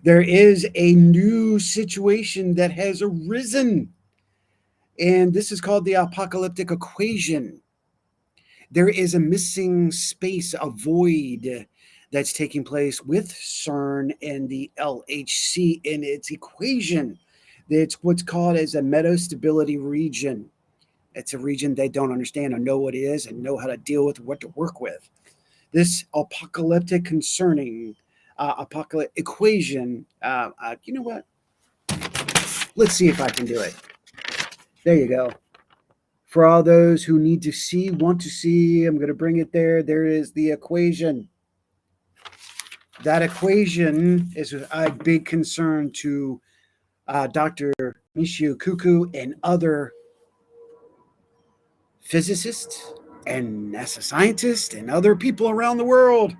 There is a new situation that has arisen, and this is called the apocalyptic equation. There is a missing space, a void that's taking place with CERN and the LHC in its equation. It's what's called as a metastability region. It's a region they don't understand or know what it is and know how to deal with, what to work with. This apocalyptic concerning apocalyptic equation. You know what? Let's see if I can do it. There you go. For all those who need to see, want to see, I'm going to bring it there. There is the equation. That equation is a big concern to Dr. Michio Kaku and other physicists and NASA scientists and other people around the world.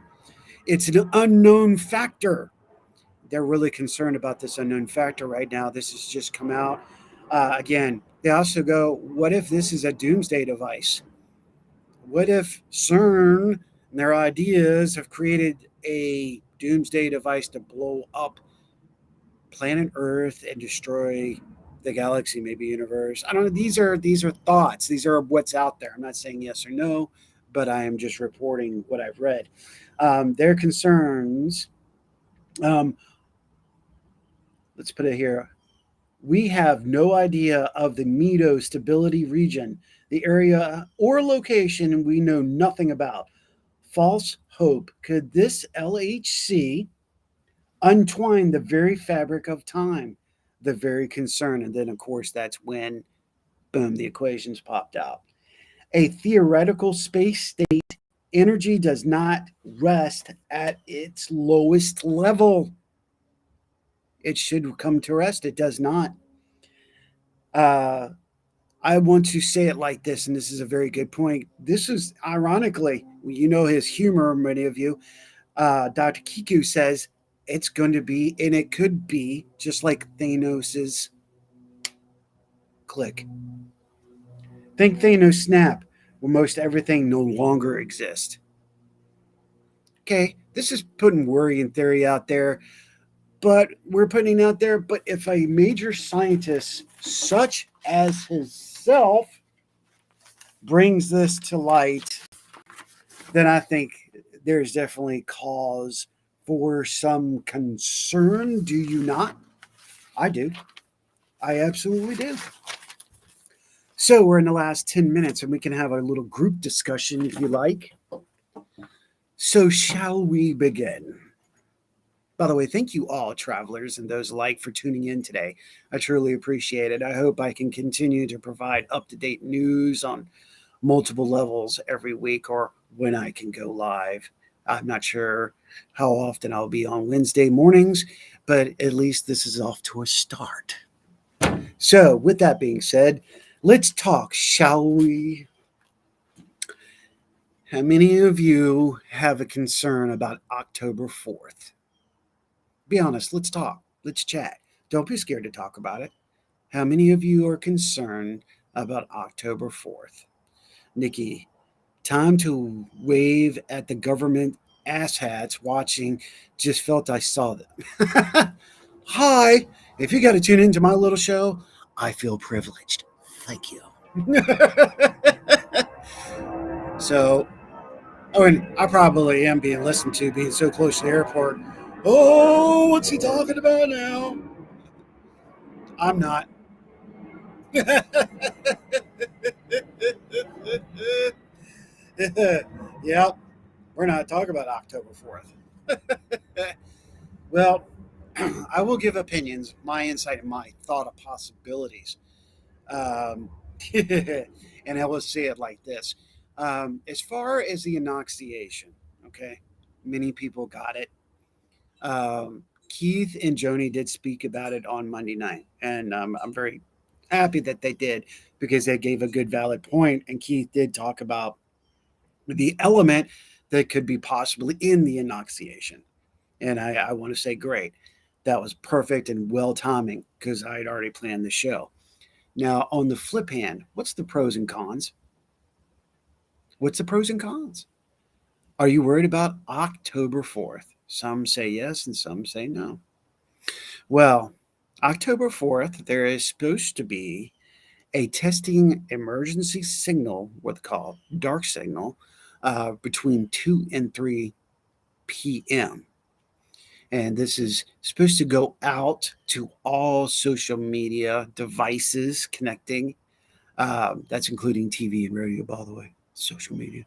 It's an unknown factor. They're really concerned about this unknown factor right now. This has just come out. Again, they also go, what if this is a doomsday device? What if CERN and their ideas have created a doomsday device to blow up planet Earth and destroy the galaxy, maybe universe? I don't know. These are thoughts. These are what's out there. I'm not saying yes or no, but I am just reporting what I've read. Their concerns. Let's put it here. We have no idea of the metastability region, the area or location we know nothing about. False hope. Could this LHC untwine the very fabric of time? The very concern. And then, of course, that's when, boom, the equations popped out. A theoretical space state, energy does not rest at its lowest level. It should come to rest. It does not. I want to say it like this, and this is a very good point. This is ironically, you know his humor, many of you. Dr. Kiku says it's going to be, and it could be, just like Thanos's click. Think Thanos snap, where most everything no longer exists. Okay, this is putting worry and theory out there, but we're putting it out there. But if a major scientist, such as himself, brings this to light, then I think there's definitely cause for some concern. Do you not? I do. I absolutely do. So we're in the last 10 minutes and we can have a little group discussion if you like. So, shall we begin? By the way, thank you all, travelers and those alike, for tuning in today. I truly appreciate it. I hope I can continue to provide up to date news on multiple levels every week or when I can go live. I'm not sure how often I'll be on Wednesday mornings, but at least this is off to a start. So, with that being said, let's talk, shall we? How many of you have a concern about October 4th? Be honest, let's talk. Let's chat. Don't be scared to talk about it. How many of you are concerned about October 4th? Nikki, time to wave at the government asshats watching. Just felt I saw them. Hi, if you got to tune into my little show, I feel privileged. Thank you. So, oh, and I probably am being listened to being so close to the airport. Oh, what's he talking about now? I'm not. Yep, we're not talking about October 4th. Well, I will give opinions, my insight, and my thought of possibilities. Um, and I will say it like this. As far as the annunciation, okay, many people got it. Keith and Joni did speak about it on Monday night, and I'm very happy that they did because they gave a good, valid point. And Keith did talk about the element that could be possibly in the annunciation. And I want to say, great. That was perfect and well timing because I had already planned the show. Now, on the flip hand, what's the pros and cons? What's the pros and cons? Are you worried about October 4th? Some say yes and some say no. Well, October 4th, there is supposed to be a testing emergency signal, what they call dark signal, between 2 and 3 p.m. And this is supposed to go out to all social media devices connecting. That's including TV and radio, by the way, social media.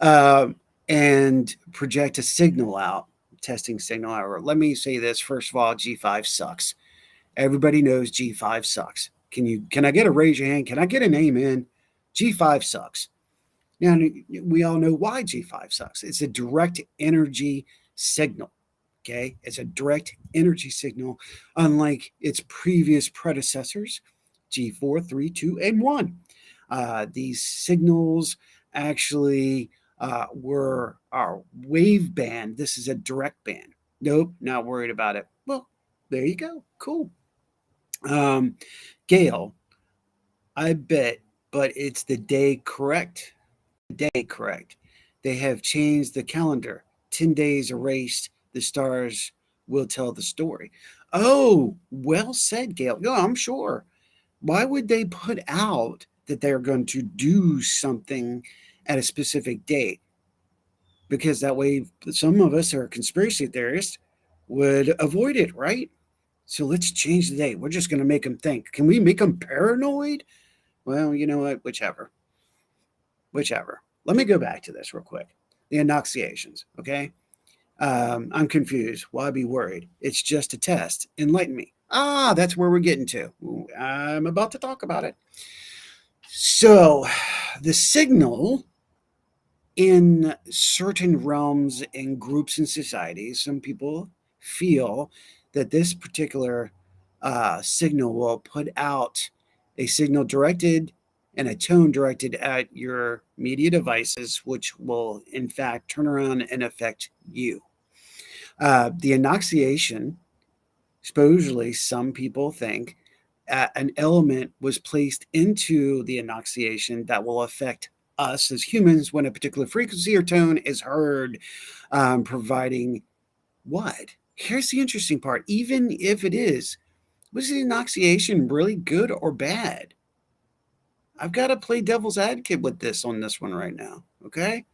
Um, and project a signal out, testing signal out. Let me say this first of all: G5 sucks. Everybody knows G5 sucks. Can I get a raise your hand? Can I get an amen? G5 sucks. Now we all know why G5 sucks. It's a direct energy signal. Okay, it's a direct energy signal, unlike its previous predecessors, G4, 3, 2, and 1. These signals actually were our wave band. This is a direct band. Nope, not worried about it. Well, there you go. Cool. Um, Gail, I bet, but it's the day correct. The day correct. They have changed the calendar. 10 days erased. The stars will tell the story. Oh, well said, Gail. No, I'm sure. Why would they put out that they're going to do something at a specific date? Because that way, some of us are conspiracy theorists would avoid it, right? So let's change the date. We're just going to make them think. Can we make them paranoid? Well, you know what? Whichever. Whichever. Let me go back to this real quick. The annunciations, okay? I'm confused. Why be worried? It's just a test. Enlighten me. Ah, that's where we're getting to. I'm about to talk about it. So, the signal in certain realms and groups and societies, some people feel that this particular signal will put out a signal directed and a tone directed at your media devices, which will in fact turn around and affect you. The annunciation, supposedly, some people think an element was placed into the annunciation that will affect us as humans when a particular frequency or tone is heard, providing what? Here's the interesting part. Even if it is, was the annunciation really good or bad? I've got to play devil's advocate with this on this one right now. Okay.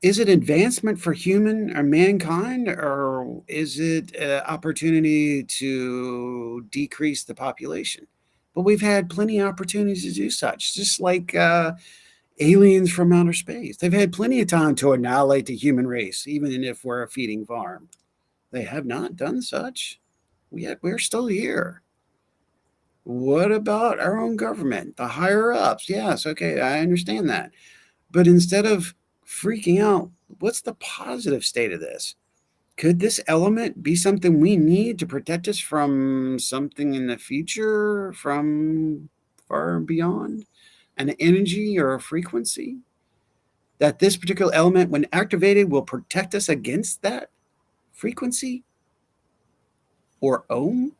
Is it advancement for human or mankind, or is it an opportunity to decrease the population? But we've had plenty of opportunities to do such, just like aliens from outer space. They've had plenty of time to annihilate the human race, even if we're a feeding farm. They have not done such. Yet we're still here. What about our own government, the higher ups? Yes, okay, I understand that. But instead of freaking out, what's the positive state of this? Could this element be something we need to protect us from something in the future, from far beyond? An energy or a frequency? That this particular element, when activated, will protect us against that frequency or ohm?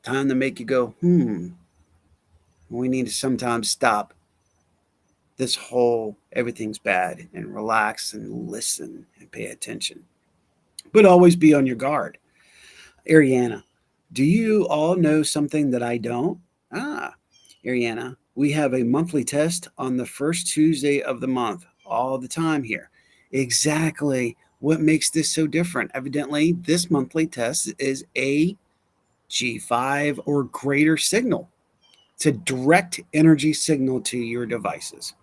Time to make you go, we need to sometimes stop this whole everything's bad and relax and listen and pay attention. But always be on your guard. Ariana, do you all know something that I don't? Ah, Ariana, we have a monthly test on the first Tuesday of the month all the time here. Exactly. What makes this so different? Evidently, this monthly test is a G5 or greater signal. It's a direct energy signal to your devices.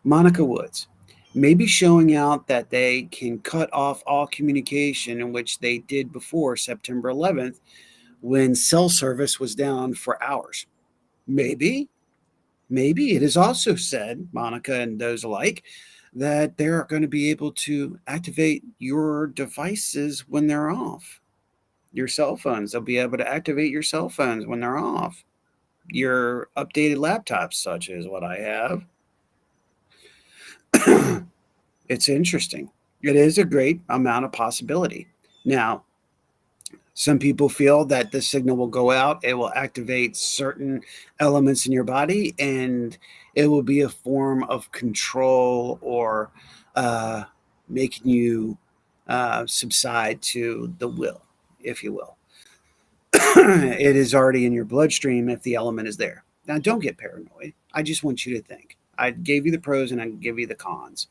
Monica Woods, maybe showing out that they can cut off all communication, in which they did before September 11th when cell service was down for hours. Maybe, maybe it is also said, Monica and those alike, that they're going to be able to activate your devices when they're off. Your cell phones, they'll be able to activate your cell phones when they're off. Your updated laptops, such as what I have. It's interesting. It is a great amount of possibility. Now, some people feel that the signal will go out, it will activate certain elements in your body, and it will be a form of control or uh, making you subside to the will, if you will. It is already in your bloodstream if the element is there. Now, don't get paranoid. I just want you to think. I gave you the pros and I give you the cons.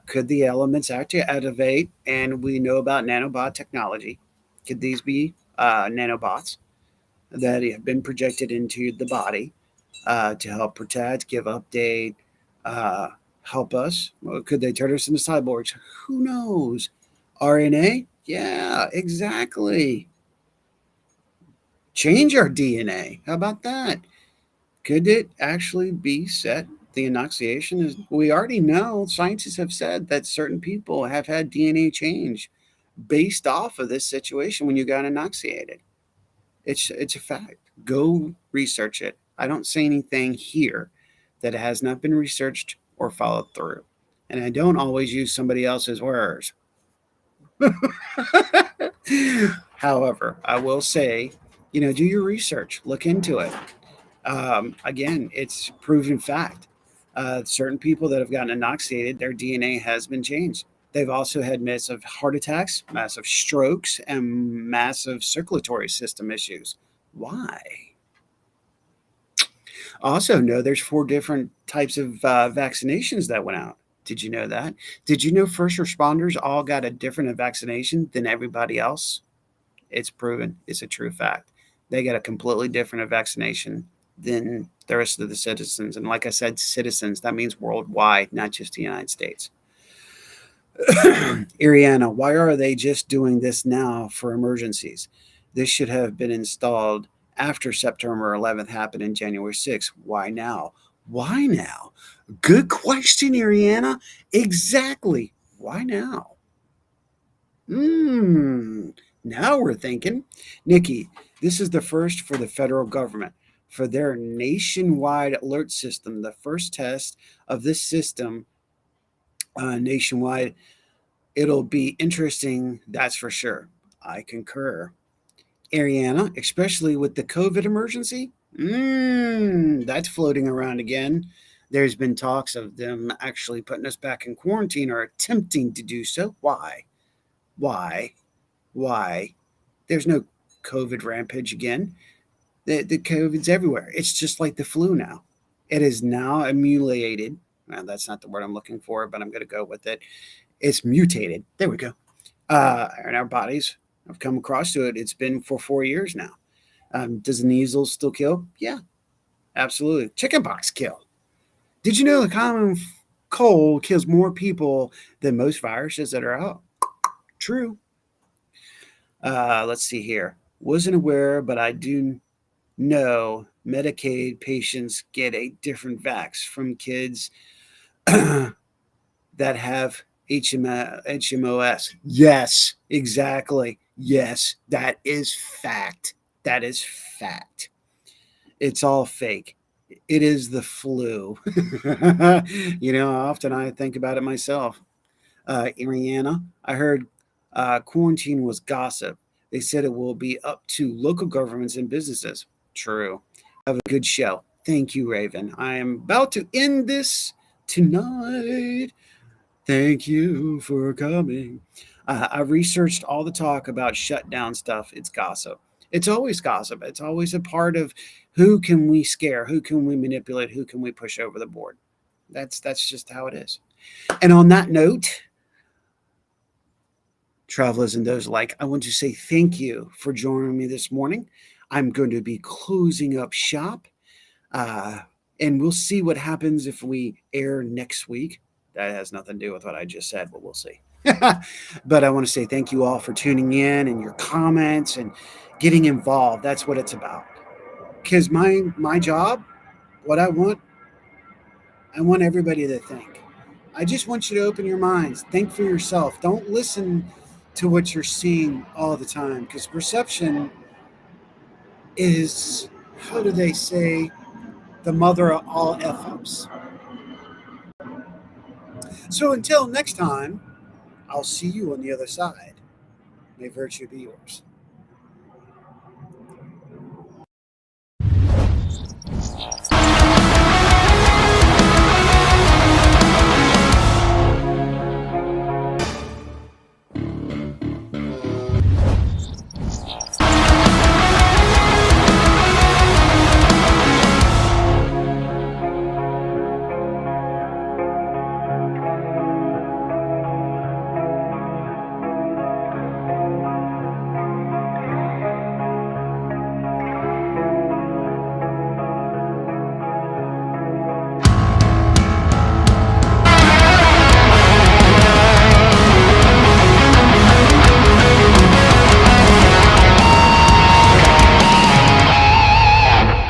Could the elements actually activate? And we know about nanobot technology. Could these be nanobots that have been projected into the body to help protect, give update, uh, help us? Well, could they turn us into cyborgs? Who knows? RNA? Yeah, exactly. Change our DNA. How about that? Could it actually be set? The inoculation is, we already know, scientists have said that certain people have had DNA change based off of this situation when you got inoculated. It's a fact. Go research it. I don't say anything here that has not been researched or followed through. And I don't always use somebody else's words. However, I will say, do your research, look into it. Again, it's proven fact. Certain people that have gotten inoculated, their DNA has been changed. They've also had massive heart attacks, massive strokes, and massive circulatory system issues. Why? Also, know there's 4 different types of vaccinations that went out. Did you know that? Did you know first responders all got a different vaccination than everybody else? It's proven. It's a true fact. They got a completely different vaccination than the rest of the citizens. And like I said, citizens, that means worldwide, not just the United States. Ariana, why are they just doing this now for emergencies? This should have been installed after September 11th happened in January 6th. Why now? Why now? Good question, Ariana. Exactly. Why now? Now we're thinking. Nikki, this is the first for the federal government for their nationwide alert system. The first test of this system nationwide. It'll be interesting, that's for sure. I concur. Ariana, especially with the COVID emergency, that's floating around again. There's been talks of them actually putting us back in quarantine or attempting to do so. Why? Why? Why? There's no COVID rampage again. The COVID's everywhere. It's just like the flu now. It is now emulated. Well, that's not the word I'm looking for, but I'm going to go with it. It's mutated. There we go. And our bodies have come across to it. It's been for 4 years now. Does measles still kill? Yeah, absolutely. Chickenpox kill. Did you know the common cold kills more people than most viruses that are out? True. Let's see here. Wasn't aware, but I do know Medicaid patients get a different vax from kids that have HMOS. Yes, exactly. Yes, that is fact. That is fact. It's all fake. It is the flu. Often I think about it myself. Ariana, I heard quarantine was gossip. They said it will be up to local governments and businesses. True. Have a good show. Thank you, Raven. I am about to end this tonight. Thank you for coming. I researched all the talk about shutdown stuff. It's gossip. It's always gossip. It's always a part of who can we scare, who can we manipulate, who can we push over the board. That's just how it is. And on that note, travelers and those alike, I want to say thank you for joining me this morning. I'm going to be closing up shop, and we'll see what happens if we air next week. That has nothing to do with what I just said, but we'll see. But I want to say thank you all for tuning in and your comments and getting involved. That's what it's about. Because my job, what I want everybody to think. I just want you to open your minds. Think for yourself. Don't listen to what you're seeing all the time, because perception is, how do they say, the mother of all F ups. So until next time, I'll see you on the other side. May virtue be yours.